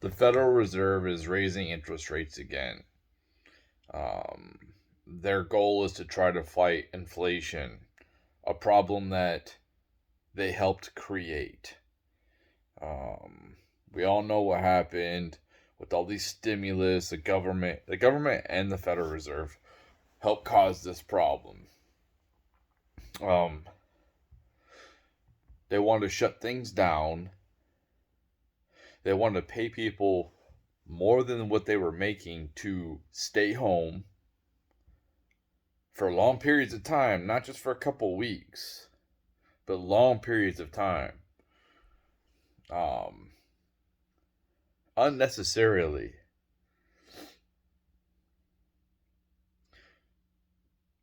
The Federal Reserve is raising interest rates again. Their goal is to try to fight inflation, a problem that they helped create. Um, we all know what happened with all these stimulus. The government, and the Federal Reserve helped cause this problem. Um, they wanted to shut things down. They wanted to pay people more than what they were making to stay home for long periods of time, not just for a couple weeks, but long periods of time. Um, Unnecessarily.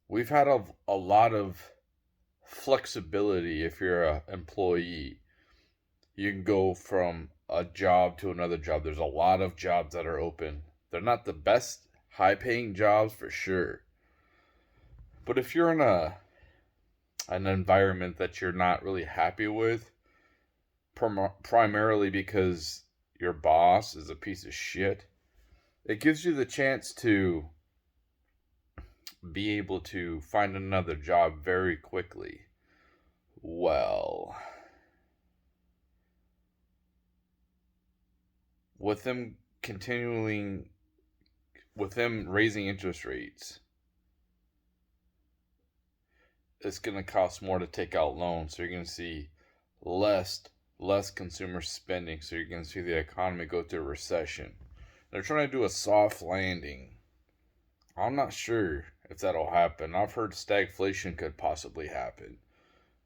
We've had a lot of flexibility if you're an employee. You can go from a job to another job. There's a lot of jobs that are open. They're not the best high paying jobs for sure. But if you're in an environment that you're not really happy with, primarily because your boss is a piece of shit, it gives you the chance to be able to find another job very quickly. Well, with them continuing, with them raising interest rates, it's going to cost more to take out loans. So you're going to see less less consumer spending. So you're going to see the economy go through a recession. They're trying to do a soft landing. I'm not sure if that'll happen. I've heard stagflation could possibly happen,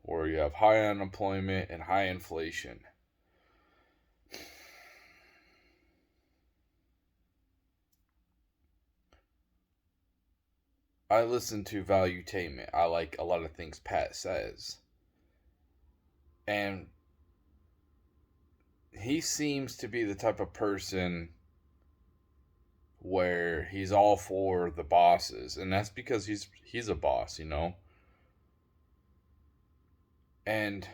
where you have high unemployment and high inflation. I listen to Valuetainment. I like a lot of things Pat says. And he seems to be the type of person where he's all for the bosses, and that's because he's a boss, you know. And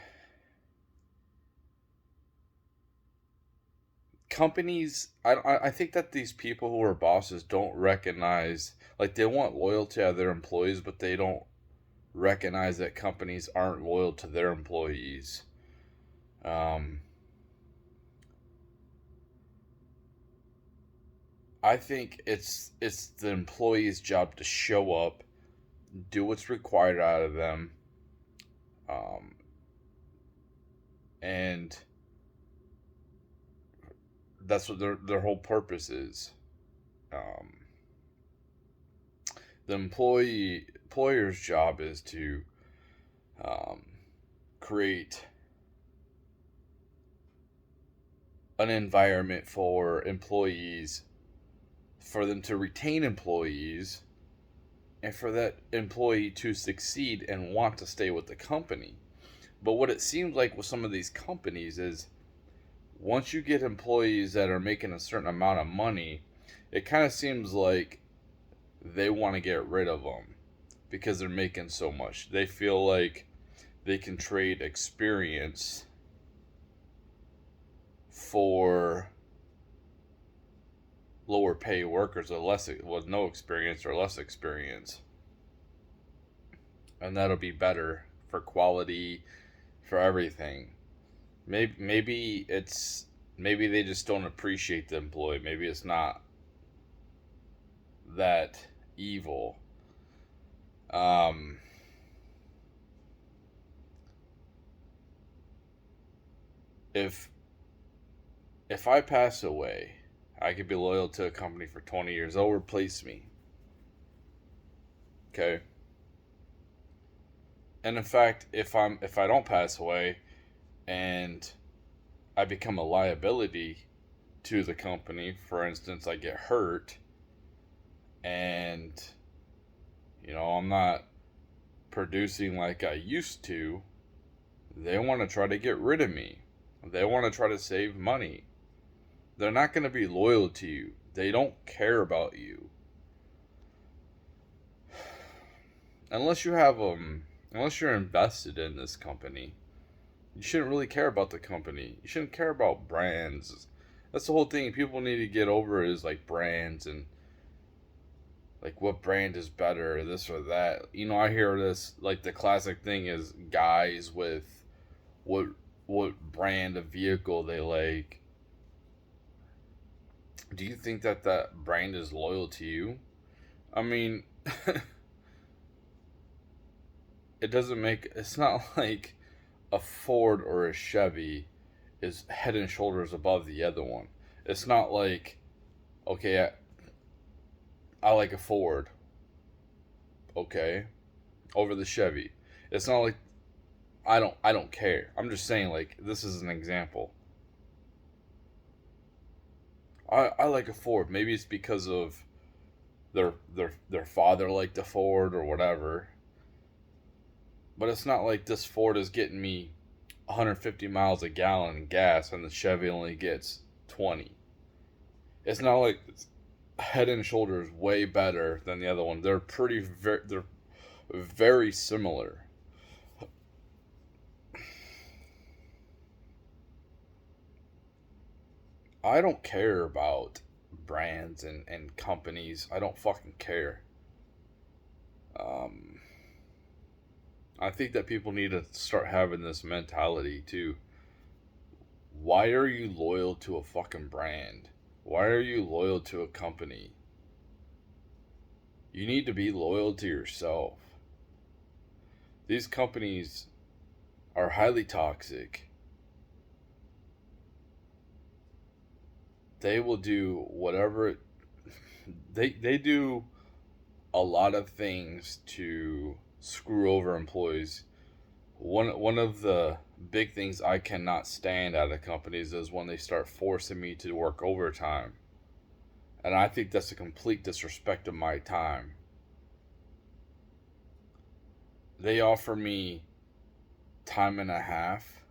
companies, I think that these people who are bosses don't recognize, like, they want loyalty out of their employees, but they don't recognize that companies aren't loyal to their employees. Um, I think it's the employee's job to show up, do what's required out of them, um, and that's what their whole purpose is. Um, the employer's job is to um, create an environment for employees, for them to retain employees, and for that employee to succeed and want to stay with the company. But what it seems like with some of these companies is once you get employees that are making a certain amount of money, it kind of seems like they want to get rid of them because they're making so much. They feel like they can trade experience for lower pay workers or less with no experience or less experience, and that'll be better for quality, for everything. Maybe they just don't appreciate the employee. Maybe it's not that evil. Um, if if I pass away, I could be loyal to a company for 20 years. They'll replace me. Okay. And in fact, if I don't pass away and I become a liability to the company, for instance, I get hurt and I'm not producing like I used to, they want to try to get rid of me. They want to try to save money. They're not going to be loyal to you. They don't care about you. Unless you have unless you're invested in this company, you shouldn't really care about the company. You shouldn't care about brands. That's the whole thing. People need to get over is like brands and like what brand is better, this or that. You know, I hear this like the classic thing is guys with what what brand of vehicle they like. Do you think that that brand is loyal to you? I mean, it doesn't make it's not like a Ford or a Chevy is head and shoulders above the other one. It's not like okay, I like a Ford, okay, over the Chevy. It's not like I don't care. I'm just saying like this is an example. I like a Ford. Maybe it's because of their father liked a Ford or whatever. But it's not like this Ford is getting me 150 miles a gallon in gas and the Chevy only gets 20. It's not like it's head and shoulders way better than the other one. They're very similar. I don't care about brands and companies. I don't fucking care. Um, I think that people need to start having this mentality too. Why are you loyal to a fucking brand? Why are you loyal to a company? You need to be loyal to yourself. These companies are highly toxic. They will do whatever they do a lot of things to screw over employees. One of the big things I cannot stand out of companies is when they start forcing me to work overtime. And I think that's a complete disrespect of my time. They offer me time and a half.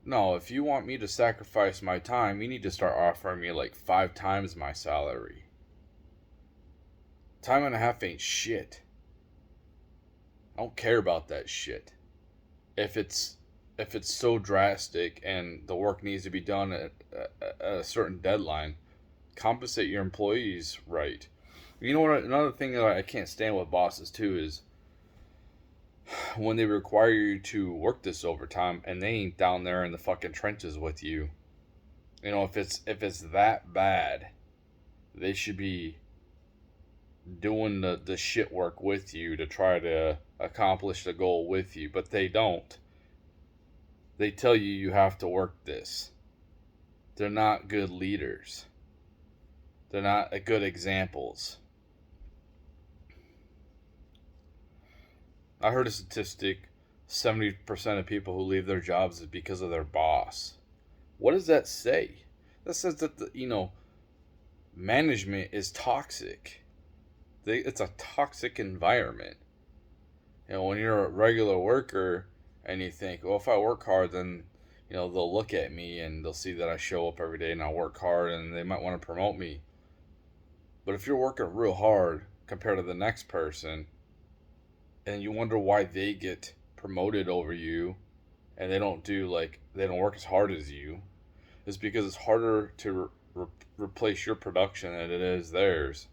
No, if you want me to sacrifice my time, you need to start offering me like 5 times my salary. Time and a half ain't shit. I don't care about that shit. If it's if it's so drastic and the work needs to be done at a certain deadline, compensate your employees right. You know what? Another thing that I can't stand with bosses too is when they require you to work this overtime and they ain't down there in the fucking trenches with you. You know, if it's that bad, they should be doing the shit work with you to try to accomplish the goal with you, but they don't. They tell you you have to work this. They're not good leaders. They're not good examples. I heard a statistic 70% of people who leave their jobs is because of their boss. What does that say? That says that, management is toxic. It's a toxic environment. You know, when you're a regular worker and you think, well, if I work hard, then, they'll look at me and they'll see that I show up every day and I work hard and they might want to promote me. But if you're working real hard compared to the next person and you wonder why they get promoted over you and they don't work as hard as you, it's because it's harder to replace your production than it is theirs.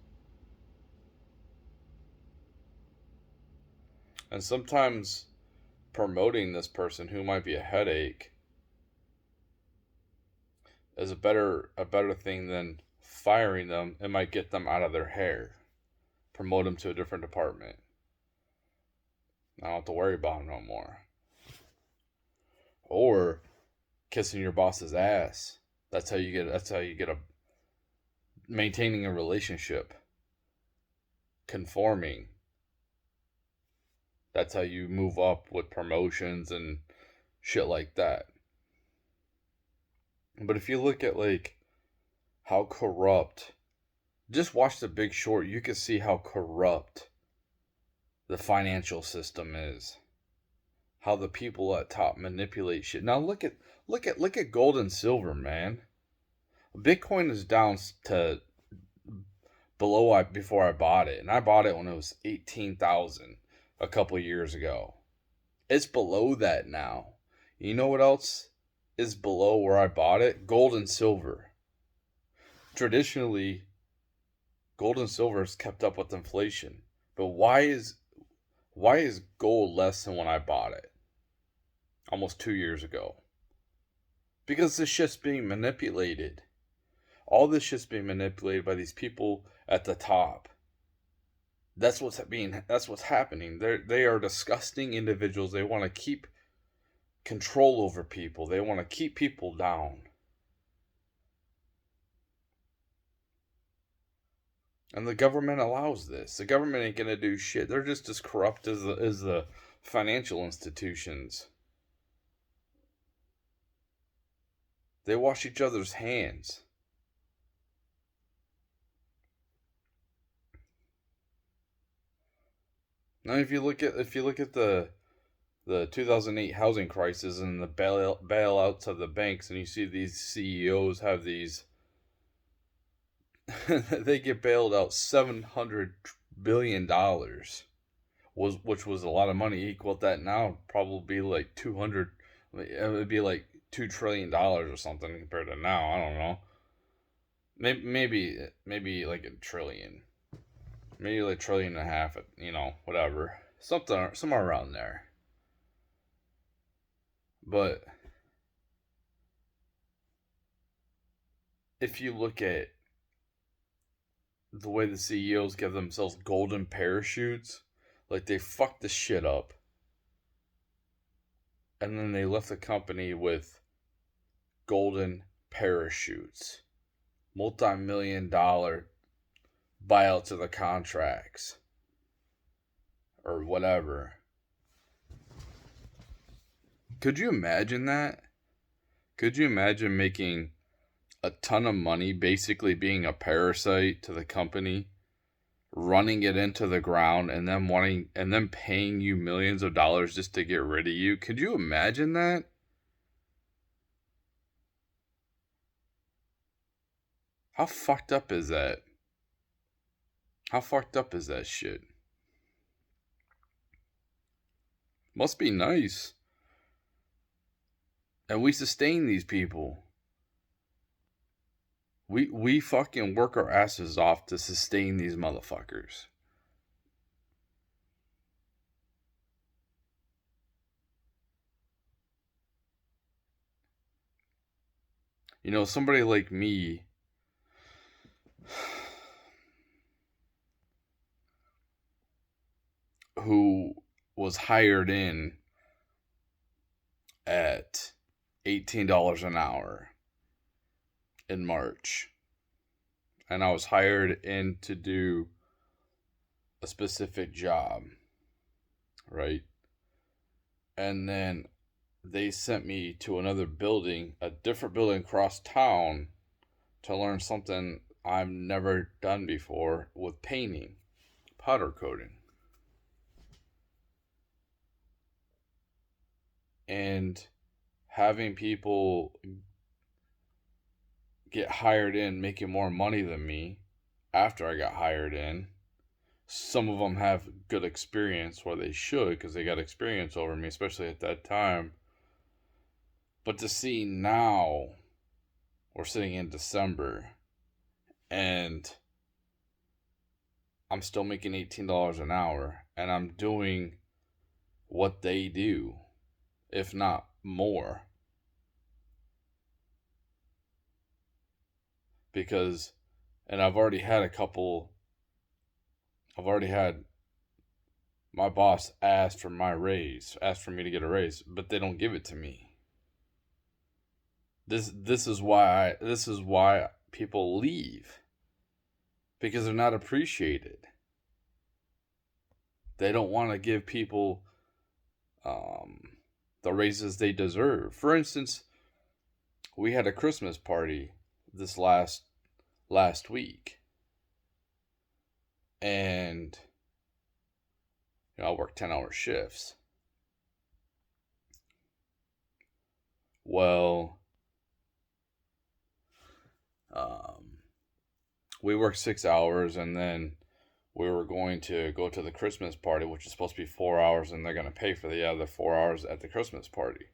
And sometimes promoting this person who might be a headache is a better thing than firing them. It might get them out of their hair, promote them to a different department. I don't have to worry about them no more. Or kissing your boss's ass. That's how you get a maintaining a relationship. Conforming. That's how you move up with promotions and shit like that. But if you look at like how corrupt, just watch The Big Short, you can see how corrupt the financial system is. How the people at top manipulate shit. Now look at gold and silver, man. Bitcoin is down to below before I bought it, and I bought it when it was 18,000 a couple years ago. It's below that now. You know what else? is below where I bought it, gold and silver. Traditionally, gold and silver has kept up with inflation. But why is gold less than when I bought it almost 2 years ago? Because this shit's being manipulated. All this shit's being manipulated by these people at the top. That's what's happening. They are disgusting individuals. They want to keep control over people. They want to keep people down. And the government allows this. The government ain't gonna do shit. They're just as corrupt as the financial institutions. They wash each other's hands. Now, if you look at the 2008 housing crisis and the bailouts of the banks, and you see these CEOs have these, they get bailed out $700 billion, which was a lot of money. Equal that now, probably like 200. It would be like $2 trillion or something compared to now. I don't know. Maybe like a trillion. Maybe like $1.5 trillion, whatever. Somewhere around there. But if you look at the way the CEOs give themselves golden parachutes, like they fucked the shit up. And then they left the company with golden parachutes. Multi-million-dollar buyouts of the contracts. Or whatever. Could you imagine that? Could you imagine making a ton of money, basically being a parasite to the company, running it into the ground, and then paying you millions of dollars just to get rid of you? Could you imagine that? How fucked up is that? How fucked up is that shit? Must be nice. And we sustain these people. We fucking work our asses off to sustain these motherfuckers. Somebody like me who was hired in at $18 an hour in March. And I was hired in to do a specific job, right? And then they sent me to another building, a different building across town, to learn something I've never done before with painting, powder coating. And having people get hired in making more money than me after I got hired in. Some of them have good experience, or they should, because they got experience over me, especially at that time. But to see now, we're sitting in December, and I'm still making $18 an hour, and I'm doing what they do, if not more. Because, and I've already had my boss asked for me to get a raise, but they don't give it to me. This is why people leave. Because they're not appreciated. They don't want to give people the raises they deserve. For instance, we had a Christmas party this last week. And I work 10-hour shifts. Well, we worked 6 hours, and then we were going to go to the Christmas party, which is supposed to be 4 hours, and they're going to pay for the other 4 hours at the Christmas party.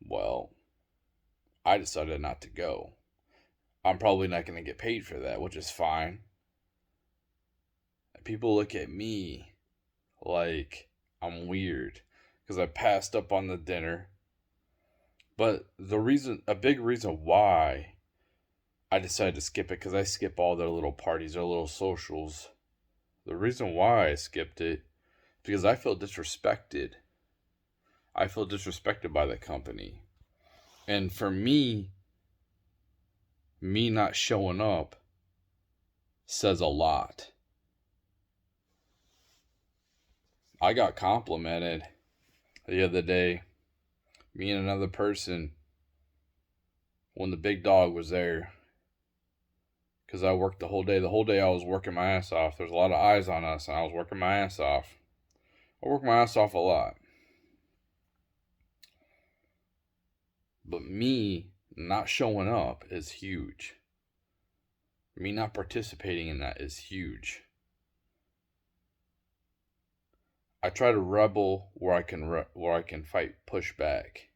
Well, I decided not to go. I'm probably not going to get paid for that, which is fine. People look at me like I'm weird because I passed up on the dinner. But a big reason why I decided to skip it, because I skip all their little parties, their little socials. The reason why I skipped it, because I feel disrespected. I feel disrespected by the company. And for me not showing up says a lot. I got complimented the other day, me and another person, when the big dog was there, because I worked the whole day. The whole day I was working my ass off. There's a lot of eyes on us, and I was working my ass off. I work my ass off a lot. But me not showing up is huge. Me not participating in that is huge. I try to rebel where I can fight pushback.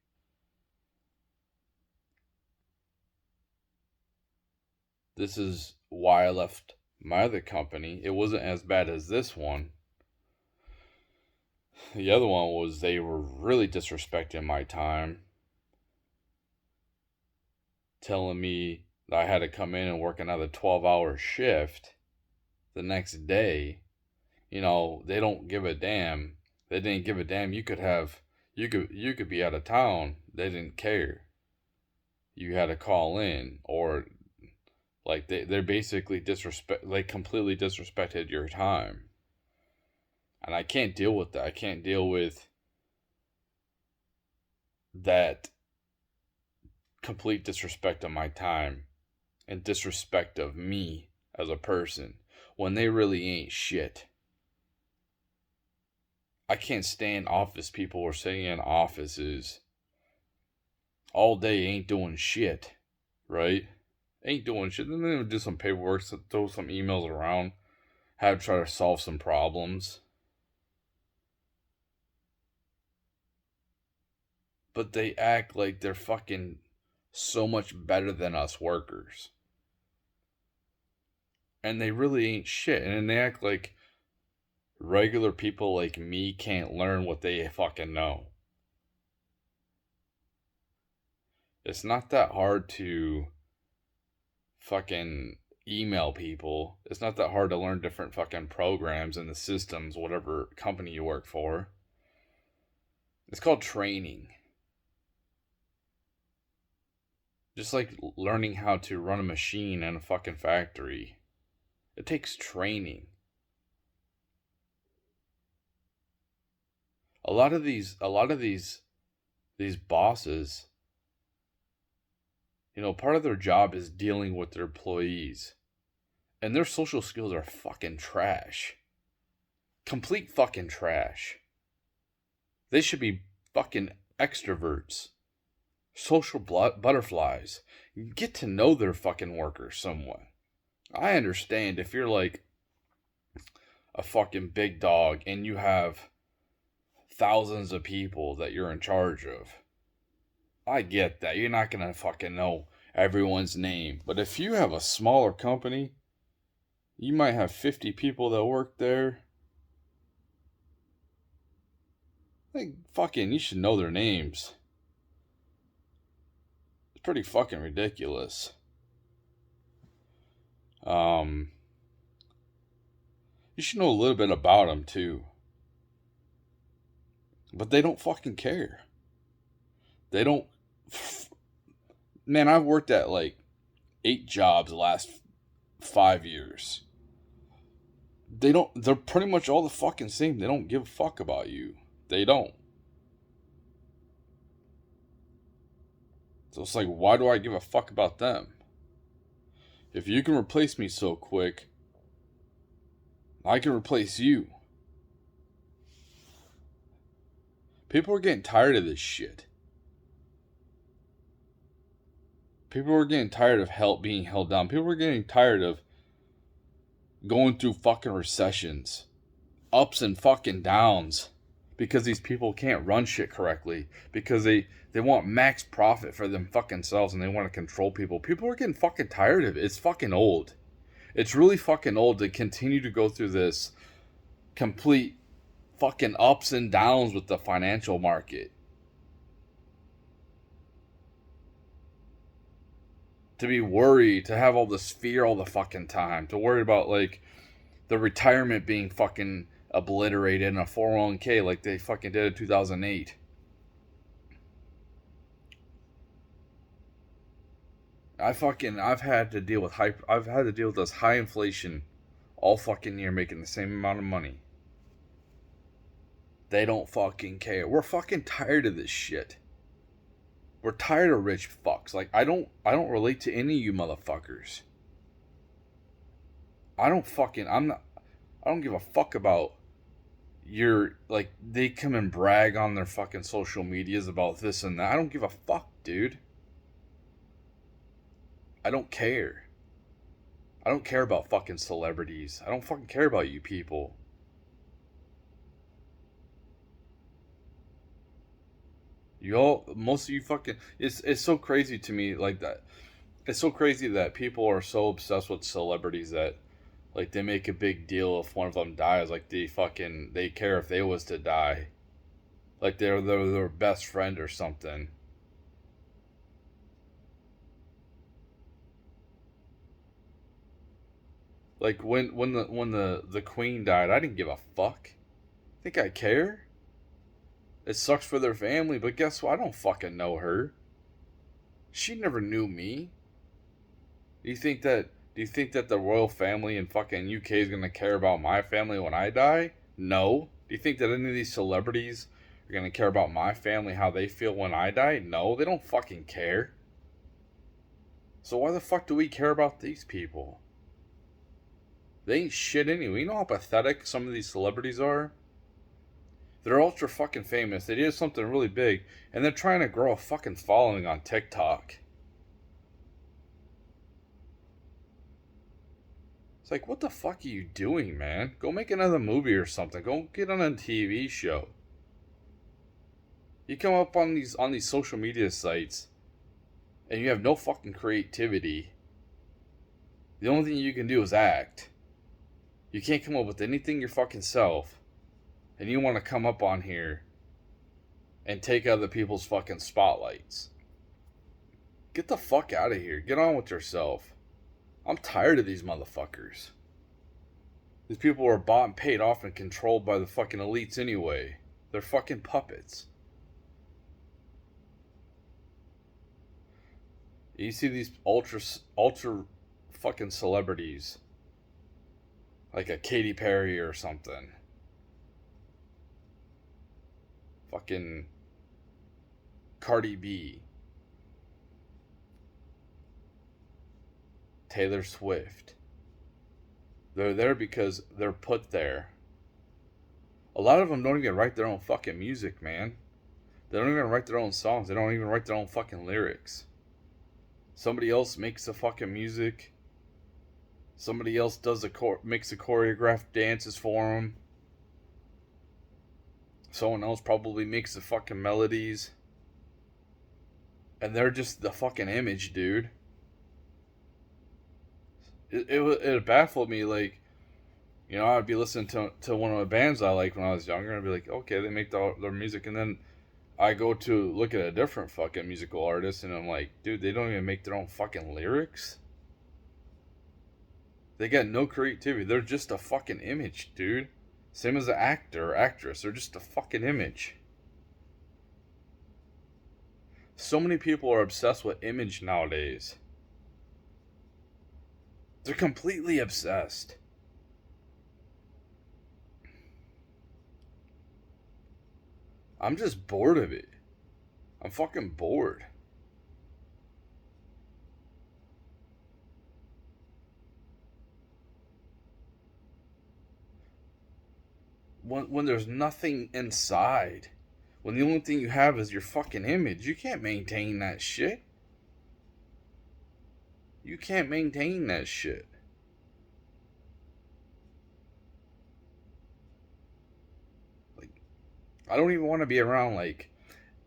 This is why I left my other company. It wasn't as bad as this one. The other one was they were really disrespecting my time, telling me that I had to come in and work another 12-hour shift the next day. You know, they don't give a damn. They didn't give a damn. You could be out of town. They didn't care. You had to call in, or like they're basically completely disrespected your time. And I can't deal with that. I can't deal with that complete disrespect of my time and disrespect of me as a person when they really ain't shit. I can't stand office people who are sitting in offices all day, ain't doing shit, right? Ain't doing shit. Then they do some paperwork, throw some emails around, have to try to solve some problems. But they act like they're fucking so much better than us workers. And they really ain't shit. And they act like regular people like me can't learn what they fucking know. It's not that hard to fucking email people. It's not that hard to learn different fucking programs and the systems, whatever company you work for. It's called training. Just like learning how to run a machine in a fucking factory. It takes training. A lot of these bosses, you know, part of their job is dealing with their employees. And their social skills are fucking trash. Complete fucking trash. They should be fucking extroverts. Social butterflies. Get to know their fucking workers somewhat. I understand if you're like a fucking big dog and you have thousands of people that you're in charge of. I get that. You're not gonna fucking know everyone's name. But if you have a smaller company, you might have 50 people that work there. Like, fucking, you should know their names. It's pretty fucking ridiculous. You should know a little bit about them too. But they don't fucking care. They don't. Man, I've worked at like 8 jobs the last 5 years. They're pretty much all the fucking same. They don't give a fuck about you. They don't. So it's like, why do I give a fuck about them? If you can replace me so quick, I can replace you. People are getting tired of this shit. People are getting tired of being held down. People are getting tired of going through fucking recessions. Ups and fucking downs. because these people can't run shit correctly, because they want max profit for them fucking selves, and they want to control people. People are getting fucking tired of it. It's fucking old. It's really fucking old to continue to go through this complete fucking ups and downs with the financial market. To be worried, to have all this fear all the fucking time, to worry about like the retirement being fucking obliterated in a 401k like they fucking did in 2008. I've had to deal with this high inflation all fucking year, making the same amount of money. They don't fucking care. We're fucking tired of this shit. We're tired of rich fucks. Like I don't relate to any of you motherfuckers. I don't give a fuck about your, like, they come and brag on their fucking social medias about this and that. I don't give a fuck, dude. I don't care. I don't care about fucking celebrities. I don't fucking care about you people. Most of you fucking, it's so crazy to me, like that. It's so crazy that people are so obsessed with celebrities that, like, they make a big deal if one of them dies. Like, they care if they was to die. Like, they're their best friend or something. Like, when the queen died, I didn't give a fuck. Think I care? It sucks for their family, but guess what? I don't fucking know her. She never knew me. Do you think that the royal family in fucking UK is gonna care about my family when I die? No. Do you think that any of these celebrities are gonna care about my family, how they feel when I die? No, they don't fucking care. So why the fuck do we care about these people? They ain't shit anyway. You know how pathetic some of these celebrities are? They're ultra fucking famous. They did something really big, and they're trying to grow a fucking following on TikTok. It's like, what the fuck are you doing, man? Go make another movie or something. Go get on a TV show. You come up on these social media sites, and you have no fucking creativity. The only thing you can do is act. You can't come up with anything your fucking self, and you want to come up on here and take other people's fucking spotlights. Get the fuck out of here. Get on with yourself. I'm tired of these motherfuckers. These people are bought and paid off and controlled by the fucking elites anyway. They're fucking puppets. You see these ultra fucking celebrities, like a Katy Perry or something. Fucking Cardi B. Taylor Swift. They're there because they're put there. A lot of them don't even write their own fucking music, man. They don't even write their own songs. They don't even write their own fucking lyrics. Somebody else makes the fucking music. Somebody else makes the choreographed dances for them. Someone else probably makes the fucking melodies. And they're just the fucking image, dude. It baffled me, like, you know, I'd be listening to one of the bands I liked when I was younger, and I'd be like, okay, they make their music, and then I go to look at a different fucking musical artist, and I'm like, dude, they don't even make their own fucking lyrics? They got no creativity. They're just a fucking image, dude. Same as an actor or actress. They're just a fucking image. So many people are obsessed with image nowadays. They're completely obsessed. I'm just bored of it. I'm fucking bored. When there's nothing inside, when the only thing you have is your fucking image, you can't maintain that shit. You can't maintain that shit. Like, I don't even want to be around like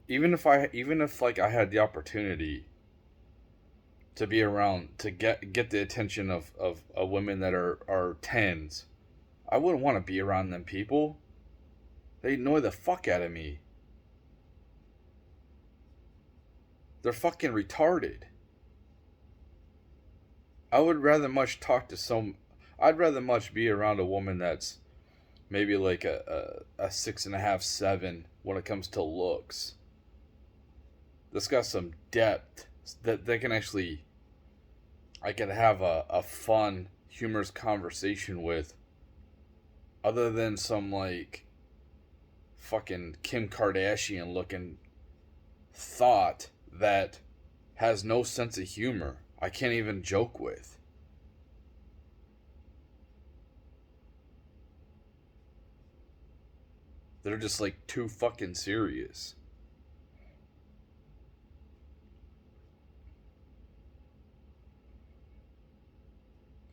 even if like I had the opportunity to be around to get the attention of women that are tens. I wouldn't want to be around them people. They annoy the fuck out of me. They're fucking retarded. I would rather much talk to some. I'd rather much be around a woman that's maybe like a 6.5, 7 when it comes to looks. That's got some depth that they can actually. I could have a fun, humorous conversation with, other than some like fucking Kim Kardashian looking thought that has no sense of humor. I can't even joke with. They're just like too fucking serious.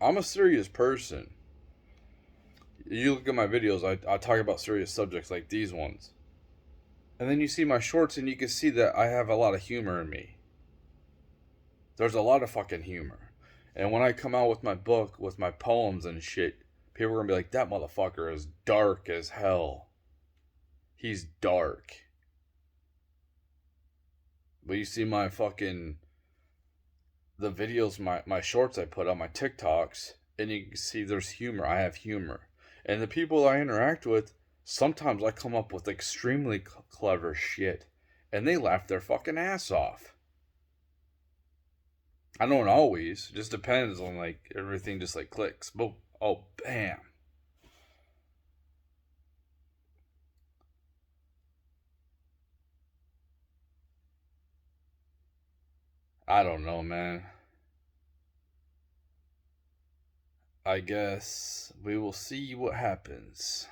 I'm a serious person. You look at my videos, I talk about serious subjects like these ones. And then you see my shorts and you can see that I have a lot of humor in me. There's a lot of fucking humor. And when I come out with my book, with my poems and shit, people are gonna be like, that motherfucker is dark as hell. He's dark. But you see my fucking the videos, my shorts I put on my TikToks, and you can see there's humor. I have humor. And the people I interact with, sometimes I come up with extremely clever shit, and they laugh their fucking ass off. I don't always. It just depends on like everything just like clicks. Boom. Oh, bam. I don't know, man. I guess we will see what happens.